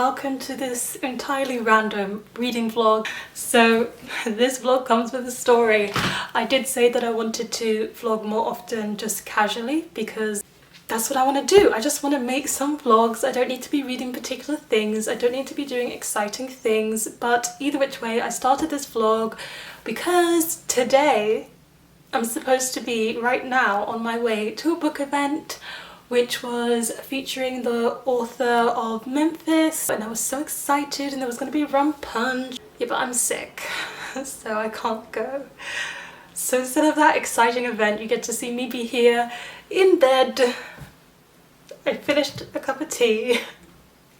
welcome to this entirely random reading vlog. So this vlog comes with a story. I did say that I wanted to vlog more often, just casually, because that's what I want to do. I just want to make some vlogs. I don't need to be reading particular things. I don't need to be doing exciting things. But either which way, I started this vlog because today I'm supposed to be right now on my way to a book event which was featuring the author of Memphis, and I was so excited, and there was going to be rum punch. Yeah, but I'm sick, so I can't go. So instead of that exciting event, you get to see me be here in bed. I finished a cup of tea,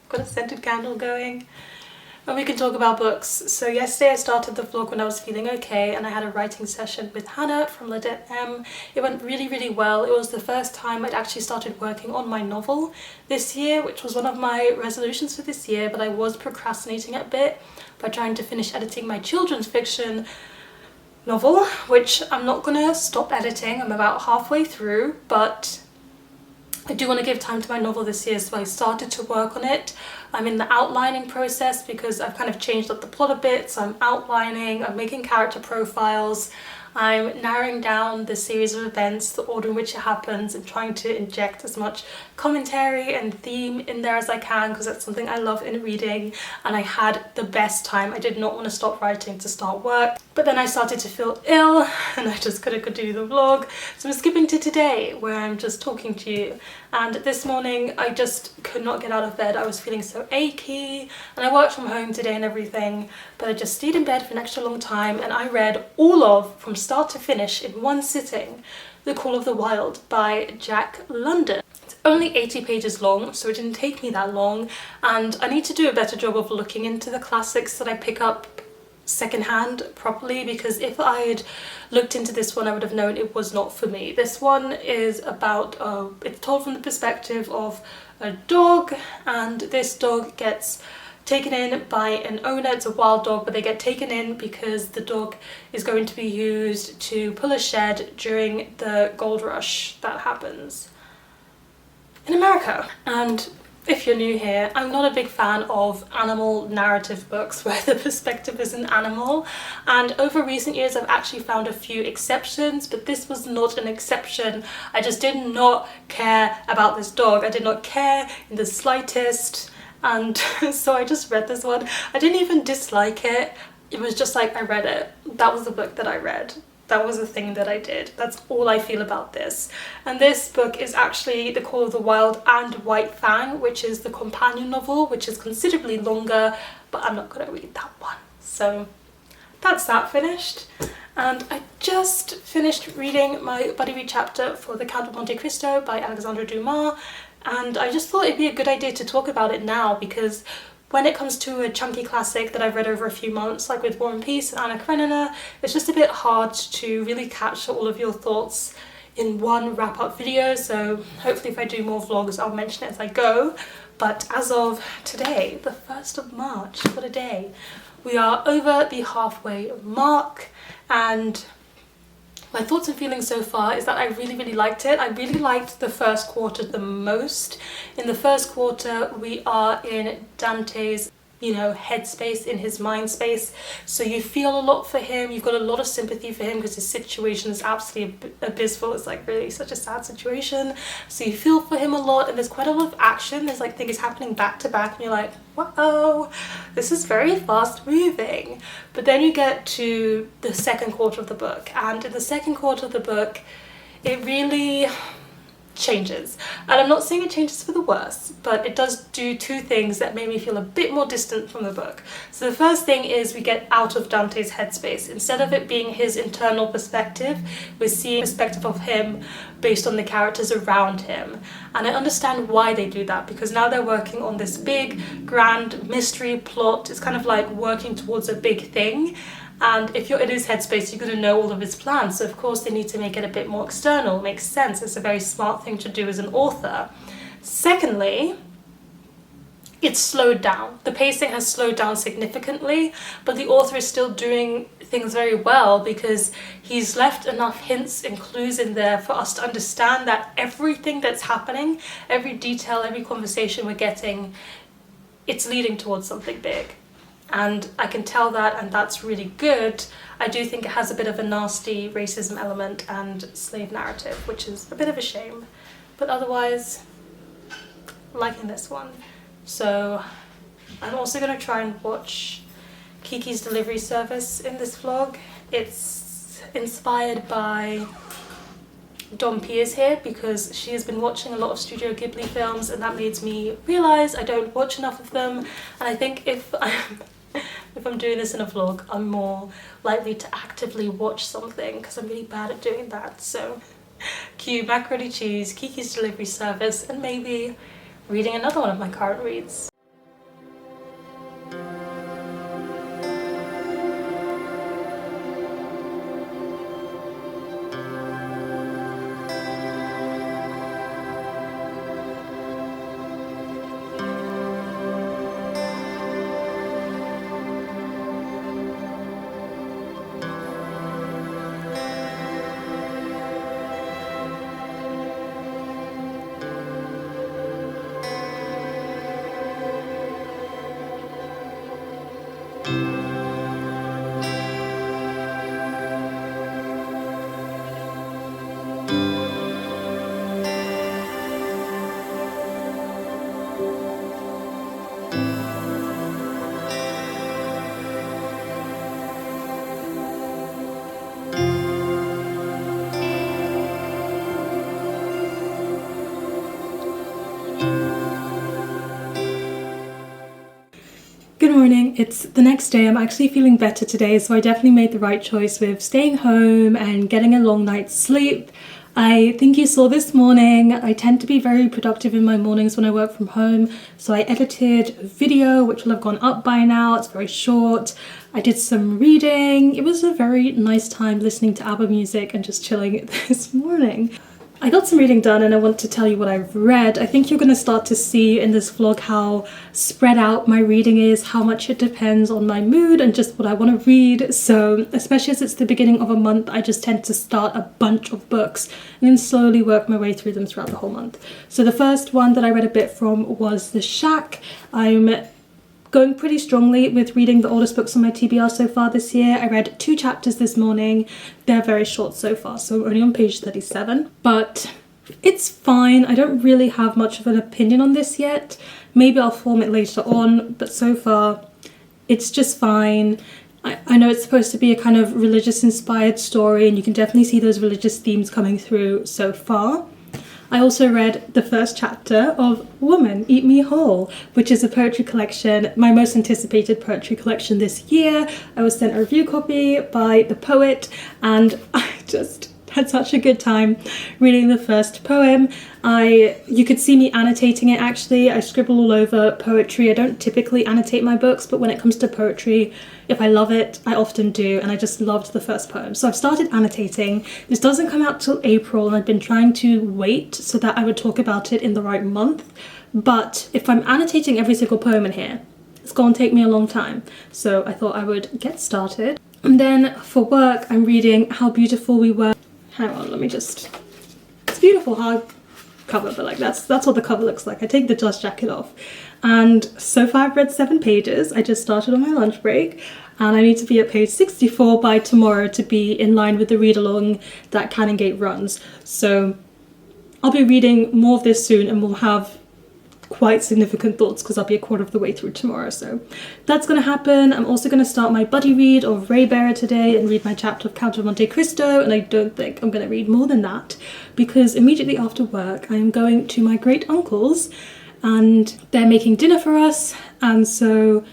got a scented candle going, and we can talk about books. So yesterday I started the vlog when I was feeling okay, and I had a writing session with Hannah from Ladette M. It went really well. It was the first time I'd actually started working on my novel this year, which was one of my resolutions for this year, but I was procrastinating a bit by trying to finish editing my children's fiction novel, which I'm not gonna stop editing. I'm about halfway through, but I do want to give time to my novel this year, so I started to work on it. I'm in the outlining process because I've kind of changed up the plot a bit, so I'm outlining, I'm making character profiles, I'm narrowing down the series of events, the order in which it happens, and trying to inject as much commentary and theme in there as I can, because that's something I love in reading, and I had the best time. I did not want to stop writing to start work, but then I started to feel ill and I just couldn't continue the vlog, so I'm skipping to today where I'm just talking to you. And this morning I just could not get out of bed. I was feeling so achy, and I worked from home today and everything, but I just stayed in bed for an extra long time, and I read all of, from start to finish in one sitting, The Call of the Wild by Jack London. It's only 80 pages long, so it didn't take me that long, and I need to do a better job of looking into the classics that I pick up secondhand properly, because if I had looked into this one I would have known it was not for me. This one is about, it's told from the perspective of a dog, and this dog gets taken in by an owner. It's a wild dog, but they get taken in because the dog is going to be used to pull a shed during the gold rush that happens in America. And if you're new here, I'm not a big fan of animal narrative books where the perspective is an animal, and over recent years I've actually found a few exceptions, but this was not an exception. I just did not care about this dog. I did not care in the slightest, and so I just read this one. I didn't even dislike it. It was just like, I read it. That was the book that I read. That was the thing that I did. That's all I feel about this. And this book is actually The Call of the Wild and White Fang, which is the companion novel, which is considerably longer, but I'm not going to read that one. So that's that finished. And I just finished reading my buddy read chapter for The Count of Monte Cristo by Alexandre Dumas, and I just thought it'd be a good idea to talk about it now, because when it comes to a chunky classic that I've read over a few months, like with War and Peace and Anna Karenina, it's just a bit hard to really capture all of your thoughts in one wrap-up video, so hopefully if I do more vlogs I'll mention it as I go. But as of today, the 1st of March, what a day, we are over the halfway mark, and my thoughts and feelings so far is that I really liked it. I really liked the first quarter the most. In the first quarter we are in Dante's, you know, headspace, in his mind space, so you feel a lot for him. You've got a lot of sympathy for him because his situation is absolutely abysmal. It's like really such a sad situation, so you feel for him a lot, and there's quite a lot of action. There's like things happening back to back and you're like, whoa, this is very fast moving. But then you get to the second quarter of the book, and in the second quarter of the book it really changes, and I'm not saying it changes for the worse, but it does do two things that made me feel a bit more distant from the book. So the first thing is we get out of Dante's headspace. Instead of it being his internal perspective, we're seeing perspective of him based on the characters around him, and I understand why they do that, because now they're working on this big grand mystery plot. It's kind of like working towards a big thing, and if you're in his headspace, you're going to know all of his plans, so of course they need to make it a bit more external. It makes sense. It's a very smart thing to do as an author. Secondly, it's slowed down. The pacing has slowed down significantly, but the author is still doing things very well, because he's left enough hints and clues in there for us to understand that everything that's happening, every detail, every conversation we're getting it's leading towards something big. And I can tell that, and that's really good. I do think it has a bit of a nasty racism element and slave narrative, which is a bit of a shame. But otherwise, liking this one. So I'm also going to try and watch Kiki's Delivery Service in this vlog. It's inspired by Dom Piers here because she has been watching a lot of Studio Ghibli films, and that made me realise I don't watch enough of them. And I think if I'm doing this in a vlog, I'm more likely to actively watch something because I'm really bad at doing that. So cue macaroni cheese, Kiki's Delivery Service, and maybe reading another one of my current reads. Good morning, it's the next day. I'm actually feeling better today, so I definitely made the right choice with staying home and getting a long night's sleep. I think you saw this morning, I tend to be very productive in my mornings when I work from home, so I edited a video which will have gone up by now. It's very short. I did some reading. It was a very nice time listening to ABBA music and just chilling this morning. I got some reading done and I want to tell you what I've read. I think you're going to start to see in this vlog how spread out my reading is, how much it depends on my mood and just what I want to read. So especially as it's the beginning of a month, I just tend to start a bunch of books and then slowly work my way through them throughout the whole month. So the first one that I read a bit from was The Shack. I'm going pretty strongly with reading the oldest books on my TBR so far this year. I read 2 chapters this morning. They're very short so far, so only on page 37. But it's fine. I don't really have much of an opinion on this yet. Maybe I'll form it later on, but so far it's just fine. I know it's supposed to be a kind of religious inspired story, and you can definitely see those religious themes coming through so far. I also read the first chapter of Woman, Eat Me Whole, which is a poetry collection, my most anticipated poetry collection this year. I was sent a review copy by the poet and I just had such a good time reading the first poem. You could see me annotating it actually. I scribble all over poetry. I don't typically annotate my books, but when it comes to poetry, if I love it, I often do, and I just loved the first poem. So I've started annotating. This doesn't come out till April, and I've been trying to wait so that I would talk about it in the right month. But if I'm annotating every single poem in here, it's gonna take me a long time. So I thought I would get started. And then for work, I'm reading How Beautiful We Were. Hang on, let me just... It's beautiful hardcover, but like that's what the cover looks like. I take the dust jacket off. And so far I've read 7 pages. I just started on my lunch break and I need to be at page 64 by tomorrow to be in line with the read along that Canongate runs. So I'll be reading more of this soon and we'll have quite significant thoughts because I'll be a quarter of the way through tomorrow, so that's going to happen. I'm also going to start my buddy read of Raybearer today and read my chapter of Count of Monte Cristo, and I don't think I'm going to read more than that because immediately after work I am going to my great uncle's and they're making dinner for us, and so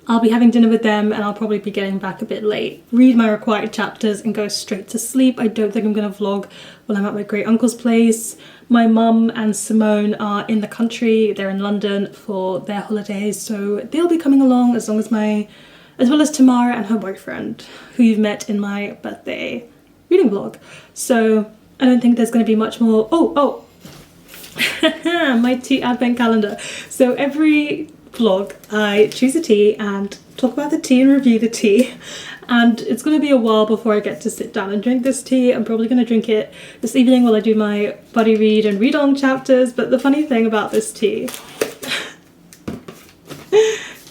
I'll be having dinner with them and I'll probably be getting back a bit late, read my required chapters and go straight to sleep. I don't think I'm going to vlog when I'm at my great uncle's place. My mum and Simone are in the country. They're in London for their holidays, so they'll be coming along as well as Tamara and her boyfriend, who you've met in my birthday reading vlog. So I don't think there's going to be much more. Oh my tea advent calendar. So every vlog I choose a tea and talk about the tea and review the tea, and it's going to be a while before I get to sit down and drink this tea. I'm probably going to drink it this evening while I do my buddy read and read along chapters. But the funny thing about this tea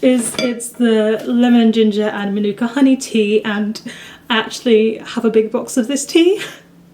is it's the lemon and ginger and manuka honey tea, and I actually have a big box of this tea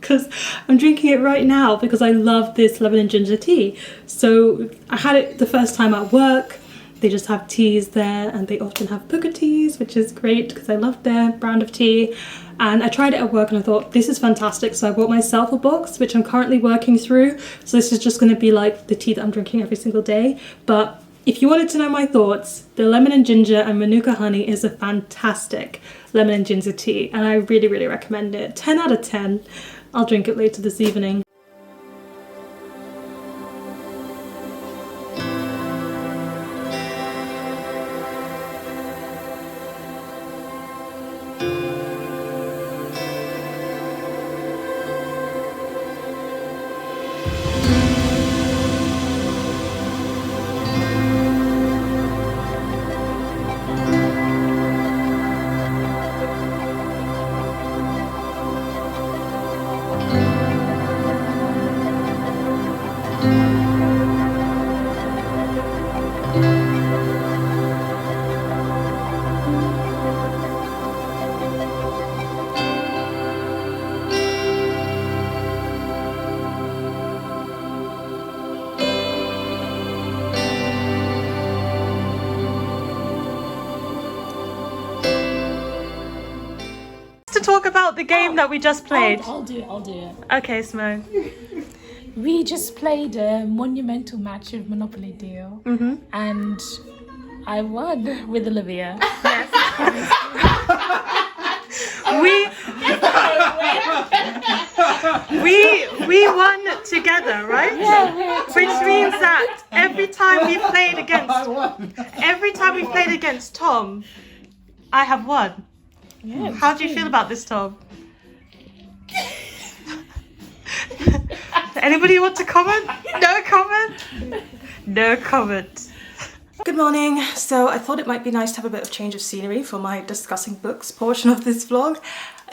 because I'm drinking it right now because I love this lemon and ginger tea. So I had it the first time at work. They just have teas there, and they often have booker teas, which is great because I love their brand of tea. And I tried it at work and I thought, this is fantastic. So I bought myself a box, which I'm currently working through. So this is just going to be like the tea that I'm drinking every single day. But if you wanted to know my thoughts, the lemon and ginger and manuka honey is a fantastic lemon and ginger tea. And I really, really recommend it. 10 out of 10. I'll drink it later this evening. To talk about the game that we just played. I'll do it. Okay, Smo. We just played a monumental match of Monopoly Deal, and I won with Olivia. We won together, right? Yeah, which means that every time we played against Tom, I have won. Yeah, How do you feel about this, Tom? Anybody want to comment? No comment? No comment. Good morning. So I thought it might be nice to have a bit of change of scenery for my discussing books portion of this vlog.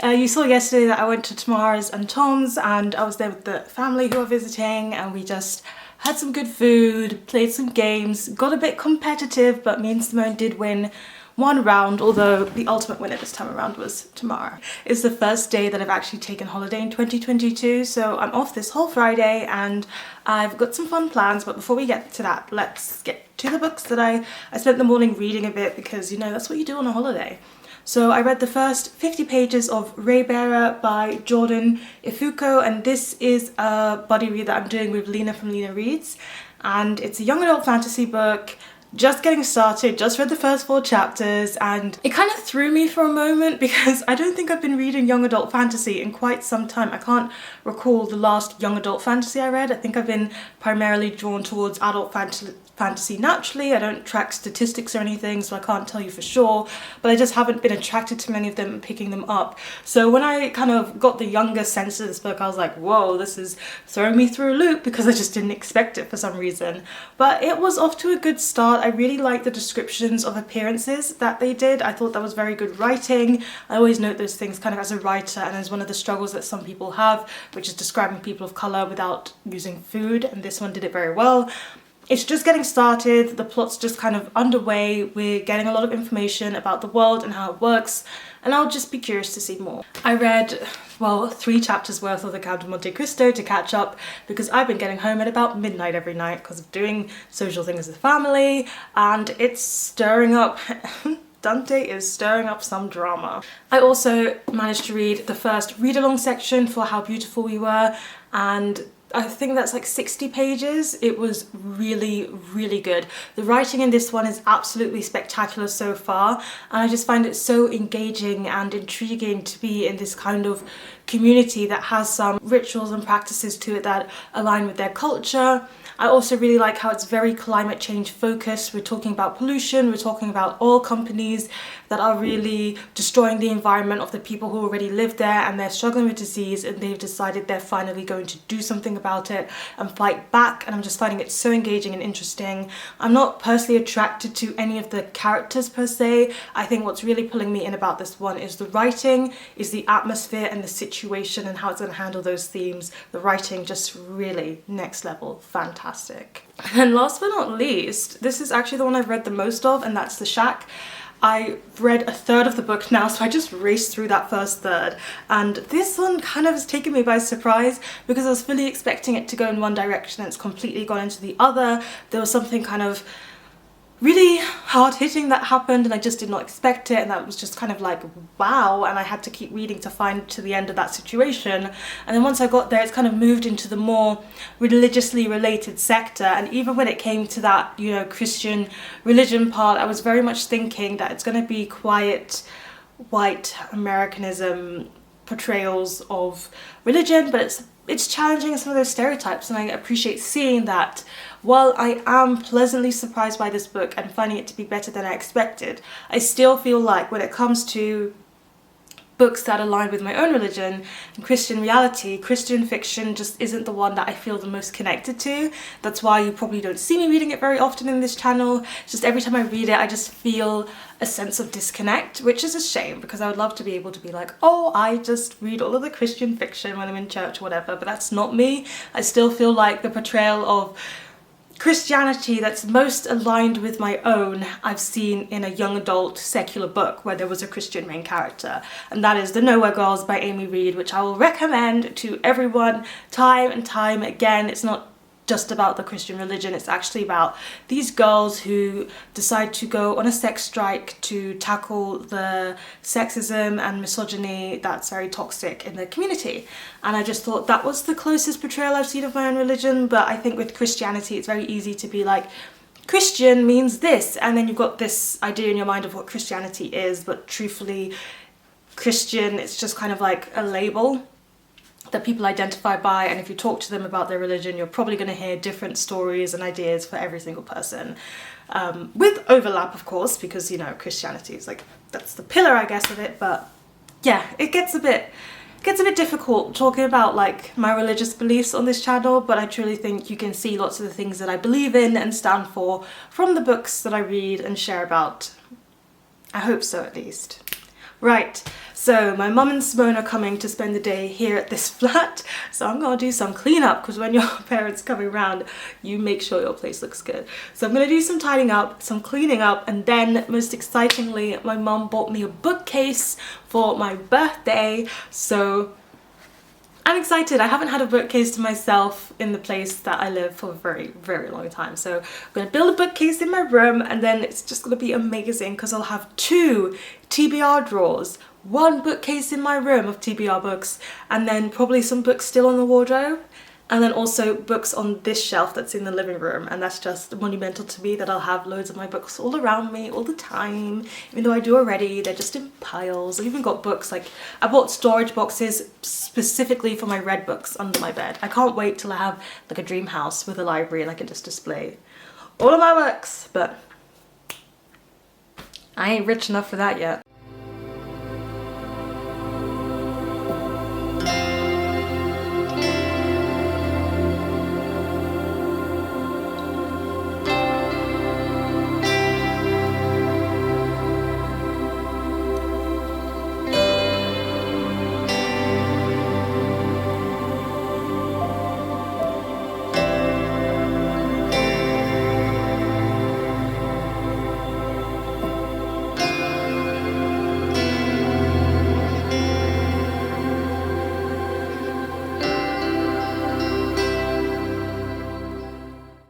You saw yesterday that I went to Tamara's and Tom's, and I was there with the family who are visiting, and we just had some good food, played some games, got a bit competitive, but me and Simone did win one round, although the ultimate winner this time around was Tamara. It's the first day that I've actually taken holiday in 2022, so I'm off this whole Friday and I've got some fun plans. But before we get to that, let's get to the books that I spent the morning reading a bit, because you know that's what you do on a holiday. So I read the first 50 pages of Raybearer by Jordan Ifueko, and this is a buddy read that I'm doing with Lena from Lena Reads, and it's a young adult fantasy book. Just getting started, just read the first 4 chapters, and it kind of threw me for a moment because I don't think I've been reading young adult fantasy in quite some time. I can't recall the last young adult fantasy I read. I think I've been primarily drawn towards adult fantasy naturally. I don't track statistics or anything, so I can't tell you for sure, but I just haven't been attracted to many of them and picking them up. So when I kind of got the younger sense of this book, I was like, whoa, this is throwing me through a loop, because I just didn't expect it for some reason. But it was off to a good start. I really liked the descriptions of appearances that they did. I thought that was very good writing. I always note those things kind of as a writer, and as one of the struggles that some people have, which is describing people of colour without using food, and this one did it very well. It's just getting started, the plot's just kind of underway, we're getting a lot of information about the world and how it works, and I'll just be curious to see more. I read, well, 3 chapters worth of the Count of Monte Cristo to catch up, because I've been getting home at about midnight every night because of doing social things with the family, and it's stirring up Dante is stirring up some drama. I also managed to read the first read-along section for How Beautiful We Were, and I think that's like 60 pages. It was really, really good. The writing in this one is absolutely spectacular so far, and I just find it so engaging and intriguing to be in this kind of community that has some rituals and practices to it that align with their culture. I also really like how it's very climate change focused. We're talking about pollution, we're talking about oil companies that are really destroying the environment of the people who already live there, and they're struggling with disease, and they've decided they're finally going to do something about it and fight back. And I'm just finding it so engaging and interesting. I'm not personally attracted to any of the characters per se. I think what's really pulling me in about this one is the writing, is the atmosphere and the situation and how it's going to handle those themes. The writing just really next level, fantastic. And last but not least, this is actually the one I've read the most of, and that's The Shack. I read a third of the book now, so I just raced through that first third, and this one kind of has taken me by surprise because I was fully expecting it to go in one direction and it's completely gone into the other. There was something kind of really hard-hitting that happened and I just did not expect it, and that was just kind of like wow, and I had to keep reading to find to the end of that situation. And then once I got there, it's kind of moved into the more religiously related sector, and even when it came to that, you know, Christian religion part, I was very much thinking that it's going to be quiet white Americanism portrayals of religion, but it's challenging some of those stereotypes, and I appreciate seeing that. While I am pleasantly surprised by this book and finding it to be better than I expected, I still feel like when it comes to books that align with my own religion and Christian reality, Christian fiction just isn't the one that I feel the most connected to. That's why you probably don't see me reading it very often in this channel. Just every time I read it, I just feel a sense of disconnect, which is a shame because I would love to be able to be like, oh, I just read all of the Christian fiction when I'm in church or whatever, but that's not me. I still feel like the portrayal of Christianity that's most aligned with my own I've seen in a young adult secular book where there was a Christian main character, and that is The Nowhere Girls by Amy Reed, which I will recommend to everyone time and time again. It's not just about the Christian religion, it's actually about these girls who decide to go on a sex strike to tackle the sexism and misogyny that's very toxic in the community. And I just thought that was the closest portrayal I've seen of my own religion. But I think with Christianity it's very easy to be like, Christian means this, and then you've got this idea in your mind of what Christianity is, but truthfully Christian, it's just kind of like a label that people identify by, and if you talk to them about their religion, you're probably going to hear different stories and ideas for every single person, with overlap of course, because you know Christianity is like, that's the pillar I guess of it. But yeah, it gets a bit difficult talking about like my religious beliefs on this channel, but I truly think you can see lots of the things that I believe in and stand for from the books that I read and share about. I hope so, at least. Right, so my mum and Simone are coming to spend the day here at this flat, so I'm gonna do some cleanup because when your parents coming around, you make sure your place looks good. So I'm gonna do some tidying up, some cleaning up, and then most excitingly, my mum bought me a bookcase for my birthday, so I'm excited. I haven't had a bookcase to myself in the place that I live for a very, very long time. So I'm going to build a bookcase in my room, and then it's just going to be amazing because I'll have 2 TBR drawers, 1 bookcase in my room of TBR books, and then probably some books still on the wardrobe, and then also books on this shelf that's in the living room. And that's just monumental to me that I'll have loads of my books all around me all the time, even though I do already. They're just in piles. I've even got books, like I bought storage boxes specifically for my read books under my bed. I can't wait till I have like a dream house with a library and I can just display all of my books, but I ain't rich enough for that yet.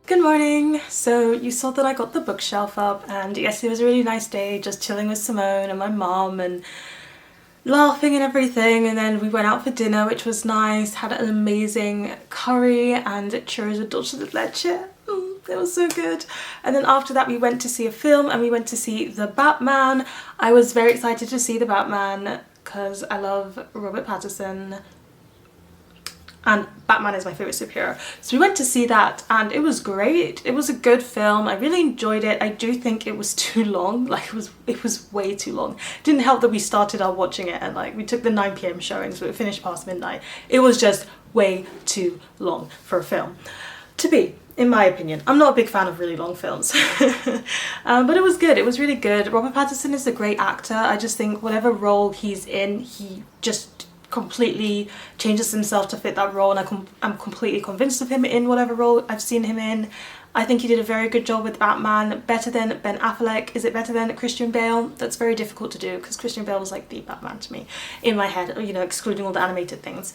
Good morning! So you saw that I got the bookshelf up, and yesterday was a really nice day, just chilling with Simone and my mom and laughing and everything, and then we went out for dinner, which was nice, had an amazing curry and churros with dulce de leche. It was so good. And then after that we went to see a film, and we went to see The Batman. I was very excited to see The Batman because I love Robert Pattinson. and Batman is my favourite superhero. So we went to see that and it was great. It was a good film. I really enjoyed it. I do think it was too long. Like it was way too long. Didn't help that we started our watching it and like we took the 9 p.m. showing, so it finished past midnight. It was just way too long for a film to be, in my opinion. I'm not a big fan of really long films. But it was good. It was really good. Robert Pattinson is a great actor. I just think whatever role he's in, he just completely changes himself to fit that role, and I'm completely convinced of him in whatever role I've seen him in. I think he did a very good job with Batman, better than Ben Affleck. Is it better than Christian Bale? That's very difficult to do because Christian Bale was like the Batman to me in my head, you know, excluding all the animated things.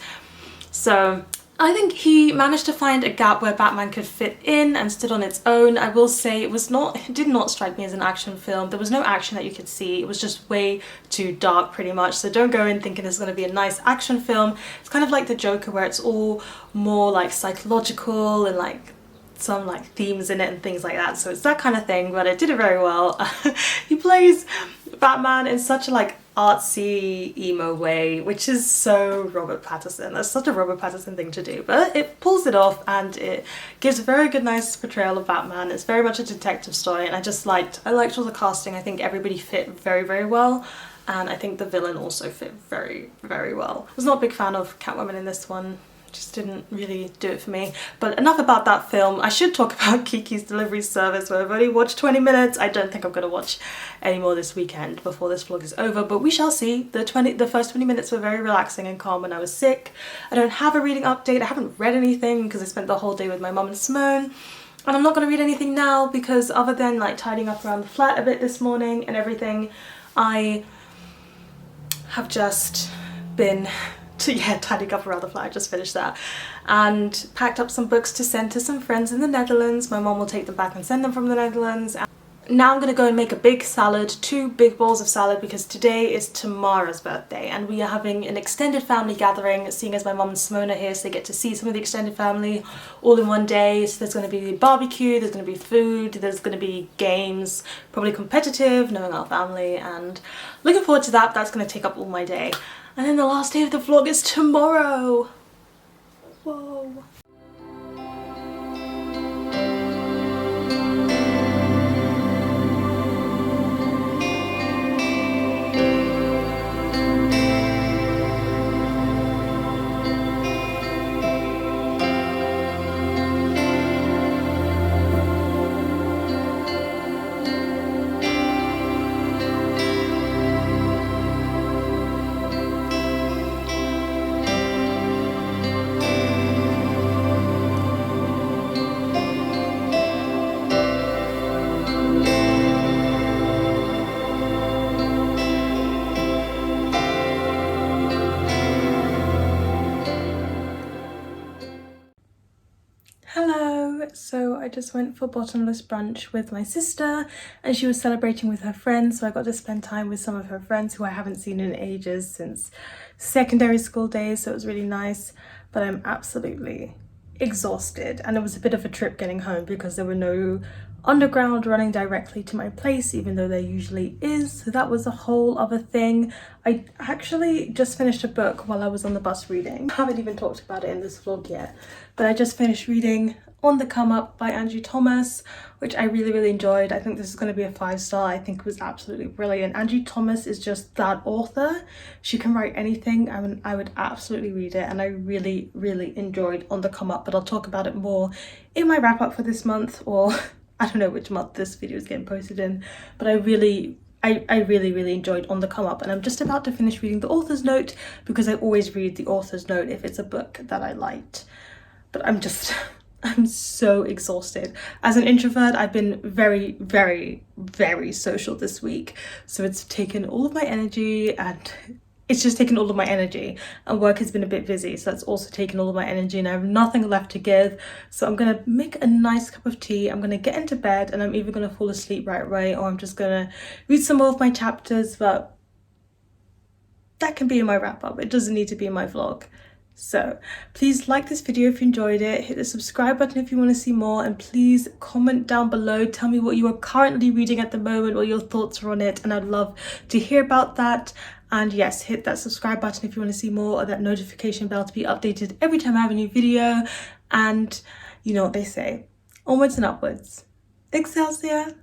So I think he managed to find a gap where Batman could fit in and stood on its own. I will say it did not strike me as an action film. There was no action that you could see. It was just way too dark pretty much. So don't go in thinking it's going to be a nice action film. It's kind of like the Joker where it's all more like psychological and like some like themes in it and things like that. So it's that kind of thing, but it did it very well. He plays Batman in such a like artsy emo way, which is so Robert Pattinson. That's such a Robert Pattinson thing to do, but it pulls it off and it gives a very good nice portrayal of Batman. It's very much a detective story, and I liked all the casting. I think everybody fit very, very well, and I think the villain also fit very, very well. I was not a big fan of Catwoman in this one. Just didn't really do it for me. But enough about that film. I should talk about Kiki's Delivery Service, where I've only watched 20 minutes. I don't think I'm going to watch any more this weekend before this vlog is over, but we shall see. The first 20 minutes were very relaxing and calm when I was sick. I don't have a reading update. I haven't read anything because I spent the whole day with my mum and Simone. And I'm not going to read anything now because other than like tidying up around the flat a bit this morning and everything, I have just been tidying up around the flat. I just finished that and packed up some books to send to some friends in the Netherlands. My mom will take them back and send them from the Netherlands. And now I'm gonna go and make a big salad, 2 big bowls of salad, because today is Tamara's birthday and we are having an extended family gathering, seeing as my mom and Simone are here, so they get to see some of the extended family all in one day. So there's going to be barbecue, there's going to be food, there's going to be games, probably competitive, knowing our family, and looking forward to that. That's going to take up all my day. And then the last day of the vlog is tomorrow. Whoa. So I just went for bottomless brunch with my sister and she was celebrating with her friends, so I got to spend time with some of her friends who I haven't seen in ages since secondary school days, so it was really nice. But I'm absolutely exhausted and it was a bit of a trip getting home because there were no underground running directly to my place, even though there usually is, so that was a whole other thing. I actually just finished a book while I was on the bus reading. I haven't even talked about it in this vlog yet, but I just finished reading On the Come Up by Angie, which I really enjoyed. I think this is going to be a 5-star. I think it was absolutely brilliant. Angie is just that author. She can write anything. I would absolutely read it, and I really enjoyed On the Come Up, but I'll talk about it more in my wrap up for this month, or I don't know which month this video is getting posted in, but I really enjoyed On the Come Up, and I'm just about to finish reading the author's note because I always read the author's note if it's a book that I liked. But I'm so exhausted. As an introvert, I've been very social this week, so it's taken all of my energy, and work has been a bit busy, so that's also taken all of my energy, and I have nothing left to give. So I'm gonna make a nice cup of tea, I'm gonna get into bed, and I'm either gonna fall asleep right away or I'm just gonna read some more of my chapters, but that can be in my wrap up. It doesn't need to be in my vlog. So please like this video if you enjoyed it, hit the subscribe button if you want to see more, and please comment down below, tell me what you are currently reading at the moment, what your thoughts are on it, and I'd love to hear about that. And yes, hit that subscribe button if you want to see more, or that notification bell to be updated every time I have a new video. And you know what they say, onwards and upwards. Excelsior!